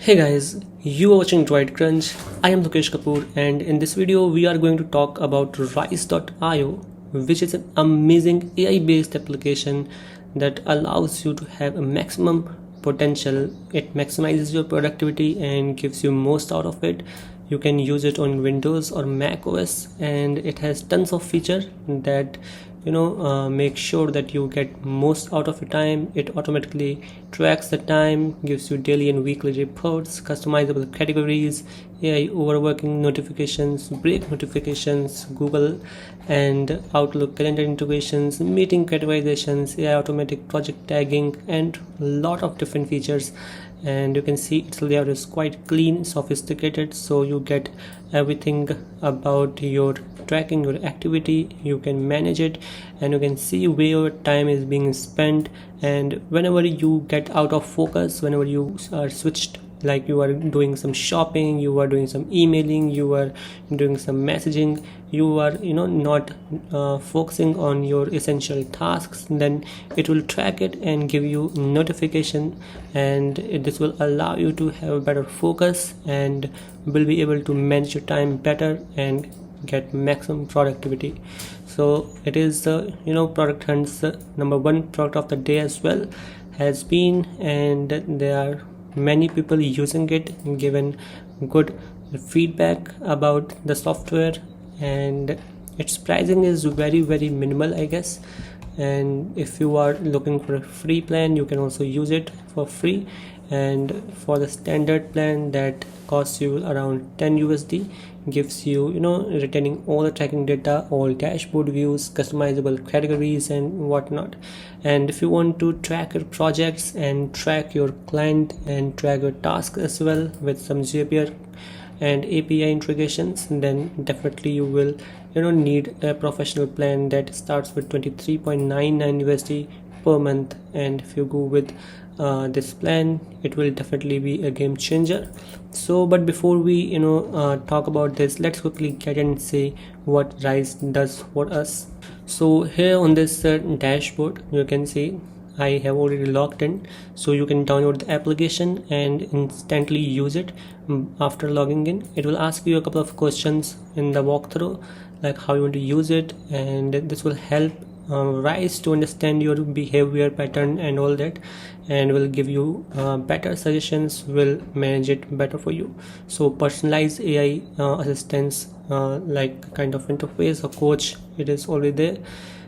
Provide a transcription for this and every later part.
Hey guys, you are watching DroidCrunch. I am Lokesh Kapoor, and in this video we are going to talk about Rise.io, which is an amazing AI-based application that allows you to have a maximum potential. It maximizes your productivity and gives you most out of it. You can use it on Windows or Mac OS, and it has tons of features that make sure that you get most out of your time. It automatically tracks the time, gives you daily and weekly reports, customizable categories, AI overworking notifications, break notifications, Google and Outlook calendar integrations, meeting categorizations, AI automatic project tagging, and a lot of different features. And you can see its layout is quite clean, sophisticated, so you get everything about your tracking your activity. You can manage it and you can see where your time is being spent, and whenever you get out of focus, whenever you are switched, like you are doing some shopping, you are doing some emailing, you are doing some messaging, you are not focusing on your essential tasks, then it will track it and give you notification, and this will allow you to have better focus and will be able to manage your time better and get maximum productivity. So it is the product hunt's number one product of the day as well has been, and there are many people using it, given good feedback about the software, and its pricing is very minimal, I guess. And if you are looking for a free plan, you can also use it for free, and for the standard plan that costs you around 10 USD, gives you retaining all the tracking data, all dashboard views, customizable categories and whatnot. And if you want to track your projects and track your client and track your tasks as well with some Zapier and API integrations, then definitely you will need a professional plan that starts with 23.99 USD per month. And if you go with this plan, it will definitely be a game changer. So but before we talk about this, let's quickly get and see what Rise does for us. So here on this dashboard, you can see I have already logged in, so you can download the application and instantly use it. After logging in, it will ask you a couple of questions in the walkthrough, like how you want to use it, and this will help Rise to understand your behavior pattern and all that, and will give you better suggestions, will manage it better for you. So personalized AI assistance, like kind of interface or coach, it is already there.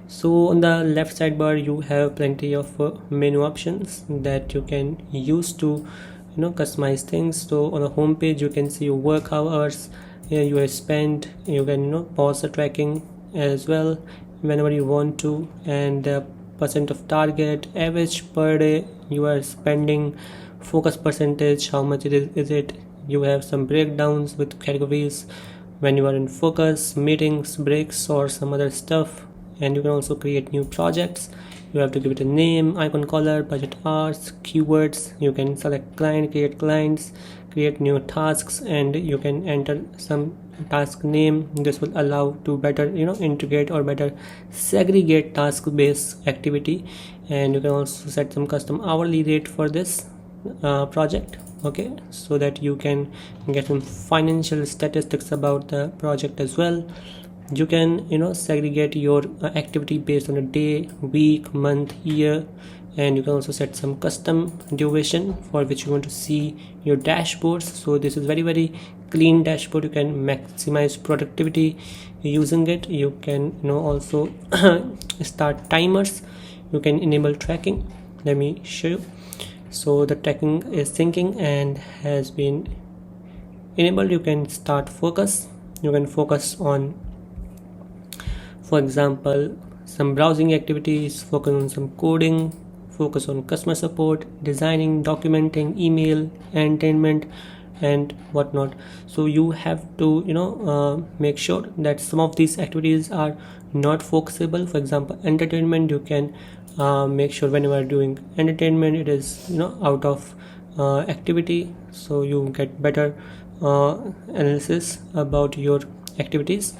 So on the left sidebar you have plenty of menu options that you can use to customize things. So on the home page you can see your work hours you have spent. You can pause the tracking as well whenever you want to, and the percent of target, average per day you are spending, focus percentage, how much is it. You have some breakdowns with categories when you are in focus, meetings, breaks or some other stuff. And you can also create new projects. You have to give it a name, icon color, budget hours, keywords. You can select client, create clients, create new tasks, and you can enter some task name. This will allow to better integrate or better segregate task based activity. And you can also set some custom hourly rate for this project, okay, so that you can get some financial statistics about the project as well. You can segregate your activity based on a day, week, month, year, and you can also set some custom duration for which you want to see your dashboards. So this is very clean dashboard. You can maximize productivity using it. You can also start timers. You can enable tracking. Let me show you. So the tracking is syncing and has been enabled. You can start focus. You can focus on, for example, some browsing activities, focus on some coding, focus on customer support, designing, documenting, email, entertainment and whatnot. So you have to make sure that some of these activities are not focusable. For example, entertainment, you can make sure when you are doing entertainment it is out of activity, so you get better analysis about your activities.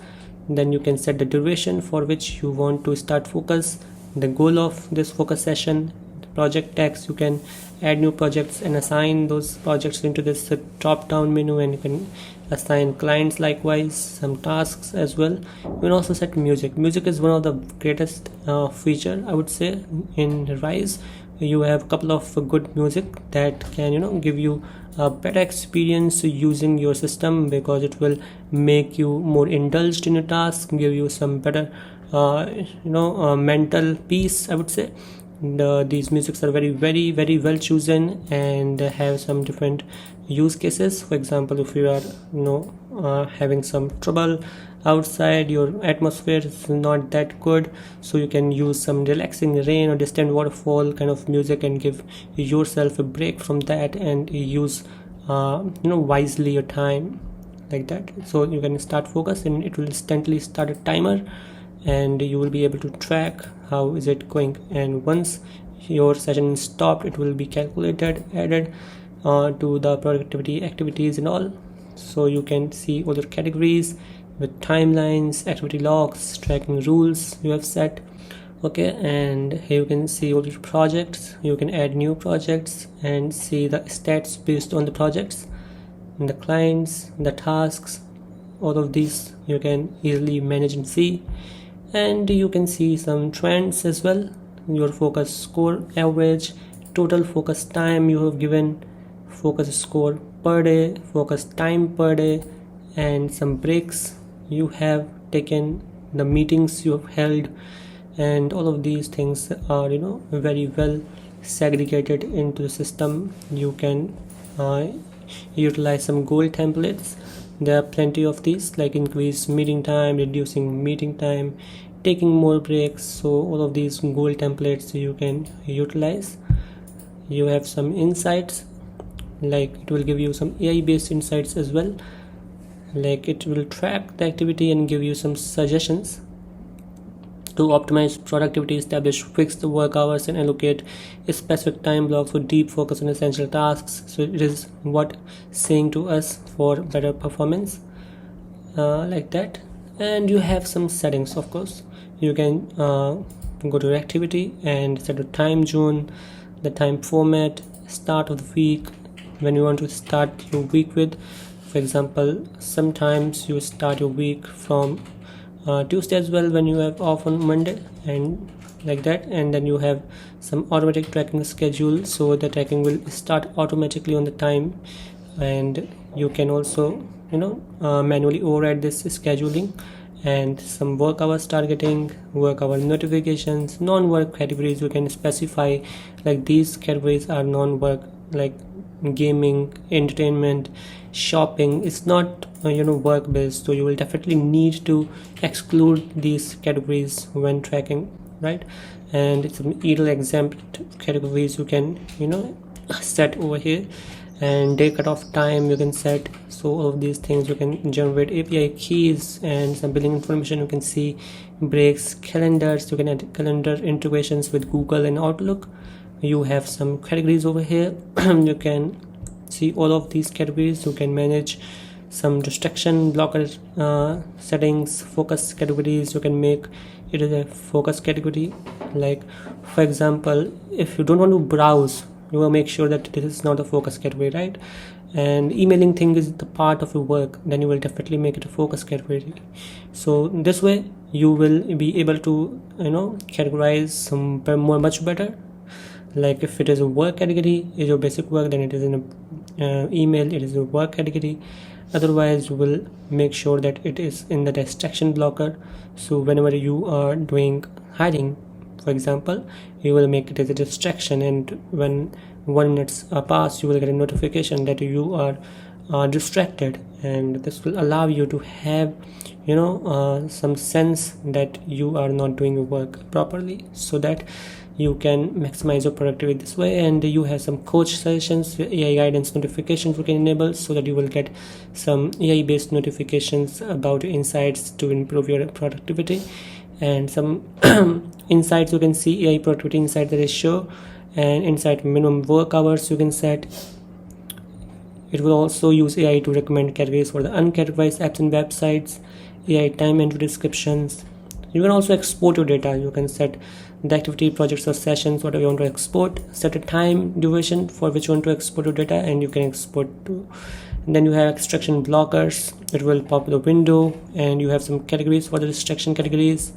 Then you can set the duration for which you want to start focus, the goal of this focus session, project text, you can add new projects and assign those projects into this drop down menu, and you can assign clients likewise, some tasks as well. You can also set music. Music is one of the greatest feature, I would say, in Rise. You have a couple of good music that can give you a better experience using your system, because it will make you more indulged in your task, give you some better mental peace, I would say. These musics are very well chosen and have some different use cases. For example, if you are having some trouble outside, your atmosphere is not that good, so you can use some relaxing rain or distant waterfall kind of music and give yourself a break from that, and use wisely your time, like that. So you can start focus, and it will instantly start a timer, and you will be able to track how is it going, and once your session is stopped, it will be calculated, added to the productivity activities and all. So you can see other categories with timelines, activity logs, tracking rules you have set. Okay, and here you can see all your projects. You can add new projects and see the stats based on the projects, and the clients, the tasks, all of these you can easily manage and see. And you can see some trends as well, your focus score average, total focus time you have given, focus score per day, focus time per day, and some breaks you have taken, the meetings you have held, and all of these things are very well segregated into the system. You can utilize some goal templates. There are plenty of these, like increase meeting time, reducing meeting time, taking more breaks. So all of these goal templates you can utilize. You have some insights, like it will give you some AI based insights as well, like it will track the activity and give you some suggestions to optimize productivity, establish fixed work hours, and allocate a specific time blocks for deep focus on essential tasks. So it is what saying to us for better performance, like that. And you have some settings, of course. You can go to activity and set a time zone, the time format, start of the week, when you want to start your week with. For example, sometimes you start your week from Tuesday as well, when you have off on Monday, and like that. And then you have some automatic tracking schedule, so the tracking will start automatically on the time, and you can also manually override this scheduling. And some work hours targeting, work hour notifications, non-work categories you can specify, like these categories are non-work, like gaming, entertainment, shopping. It's not work based, so you will definitely need to exclude these categories when tracking, right? And it's idle exempt categories you can set over here, and day cutoff time you can set. So all of these things you can generate API keys and some billing information. You can see breaks, calendars, you can add calendar integrations with Google and Outlook. You have some categories over here. You can see all of these categories. You can manage some distraction blocker settings, focus categories. You can make it as a focus category, like for example, if you don't want to browse, you will make sure that this is not a focus category, right? And emailing thing is the part of your work, then you will definitely make it a focus category. So this way you will be able to categorize some much better. Like if it is a work category, is your basic work, then it is in a email, it is a work category. Otherwise you will make sure that it is in the distraction blocker. So whenever you are doing hiding, for example, you will make it as a distraction, and when 1 minute pass, you will get a notification that you are distracted, and this will allow you to have some sense that you are not doing your work properly, so that you can maximize your productivity this way. And you have some coach sessions, AI guidance notifications you can enable, so that you will get some AI based notifications about your insights to improve your productivity. And some insights you can see, AI productivity insight that is show, and insight minimum work hours you can set. It will also use AI to recommend categories for the uncategorized apps and websites, AI time entry descriptions. You can also export your data. You can set the activity, projects or sessions, whatever you want to export. Set a time duration for which you want to export your data, and you can export to. And then you have extraction blockers. It will pop the window, and you have some categories for the restriction categories.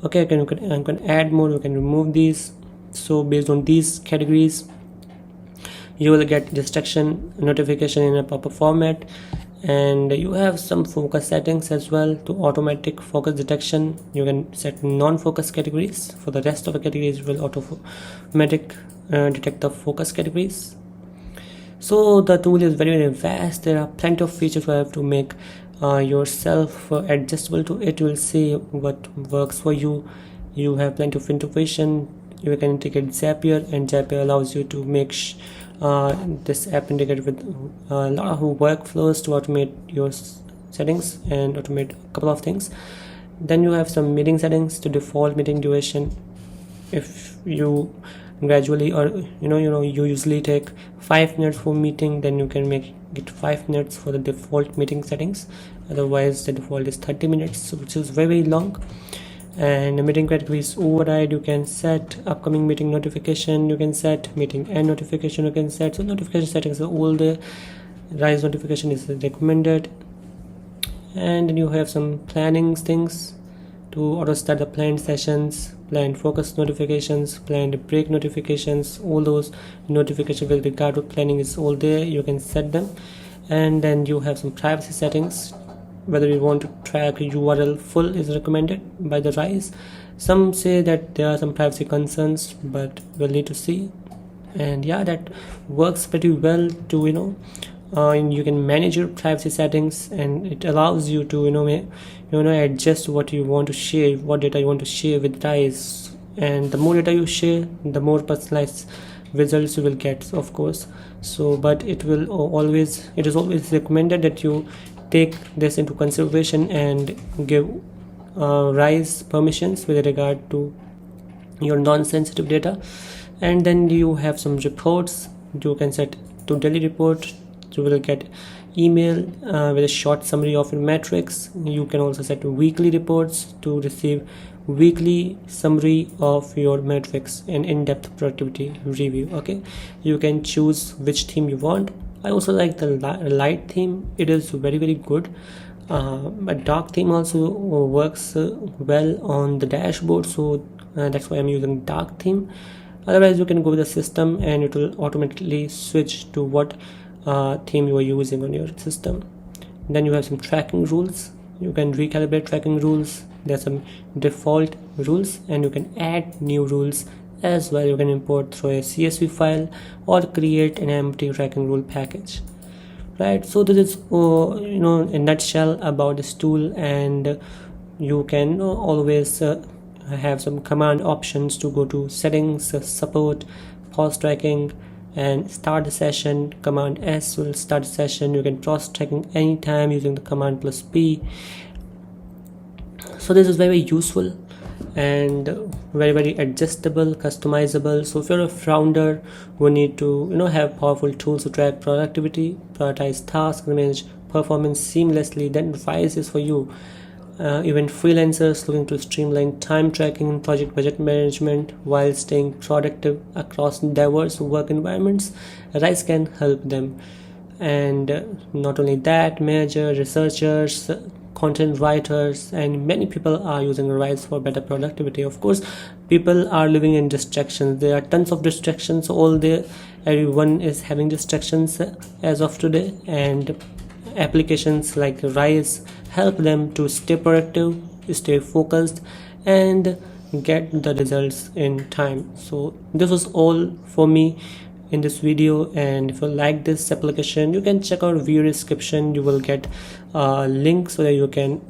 Okay, I can add more, you can remove these. So based on these categories, you will get distraction notification in a proper format. And you have some focus settings as well to automatic focus detection. You can set non-focus categories. For the rest of the categories, it will automatic detect the focus categories. So the tool is very vast. There are plenty of features you have to make yourself adjustable to it. You will see what works for you. You have plenty of integration. You can integrate Zapier, and Zapier allows you to make this app integrated with a lot of workflows to automate your settings and automate a couple of things. Then you have some meeting settings to default meeting duration. If you gradually, or you usually take 5 minutes for meeting, then you can make it 5 minutes for the default meeting settings. Otherwise the default is 30 minutes, which is very long. And the meeting categories override, you can set upcoming meeting notification, you can set meeting end notification, you can set. So notification settings are all there. Rise notification is recommended. And then you have some planning things to auto start the planned sessions, planned focus notifications, planned break notifications. All those notifications with regard to planning is all there, you can set them. And then you have some privacy settings. Whether you want to track URL full is recommended by the RISE. Some say that there are some privacy concerns, but we'll need to see. And yeah, that works pretty well to you can manage your privacy settings, and it allows you to adjust what you want to share, what data you want to share with RISE. And the more data you share, the more personalized results you will get, of course. So but it is always recommended that you take this into consideration and give RISE permissions with regard to your non-sensitive data. And then you have some reports. You can set to daily report. You will get email with a short summary of your metrics. You can also set weekly reports to receive weekly summary of your metrics and in-depth productivity review. Okay, you can choose which theme you want. I also like the light theme. It is very good. A dark theme also works well on the dashboard, so that's why I'm using dark theme. Otherwise you can go with the system, and it will automatically switch to what theme you are using on your system. Then you have some tracking rules. You can recalibrate tracking rules. There's some default rules, and you can add new rules as well. You can import through a CSV file or create an empty tracking rule package, right? So this is in a nutshell about this tool. And you can always have some command options to go to settings, support, pause tracking, and start the session. Command S will start the session. You can pause tracking anytime using the command +P. So this is very useful and very adjustable, customizable. So if you're a founder who need to have powerful tools to track productivity, prioritize tasks, and manage performance seamlessly, then RISE is for you. Even freelancers looking to streamline time tracking and project budget management while staying productive across diverse work environments, RISE can help them. And not only that, managers, researchers, content writers, and many people are using RISE for better productivity. Of course, people are living in distractions. There are tons of distractions all there. Everyone is having distractions as of today, and applications like RISE help them to stay productive, stay focused, and get the results in time. So this was all for me in this video, and if you like this application, you can check out video description. You will get a link so that you can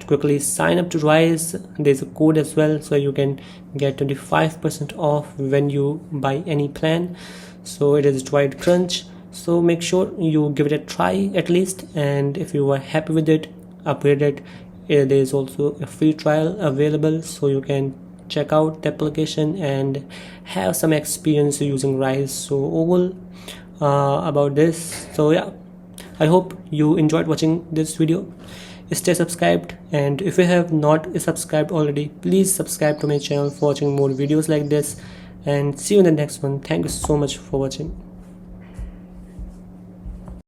quickly sign up to RISE. There's a code as well, so you can get 25% off when you buy any plan. So it is DroidCrunch. So make sure you give it a try at least, and if you are happy with it, upgrade it. There is also a free trial available, so you can check out the application and have some experience using RISE. So all about this. So yeah, I hope you enjoyed watching this video. stay subscribed, and if you have not subscribed already, please subscribe to my channel for watching more videos like this, and see you in the next one. Thank you so much for watching.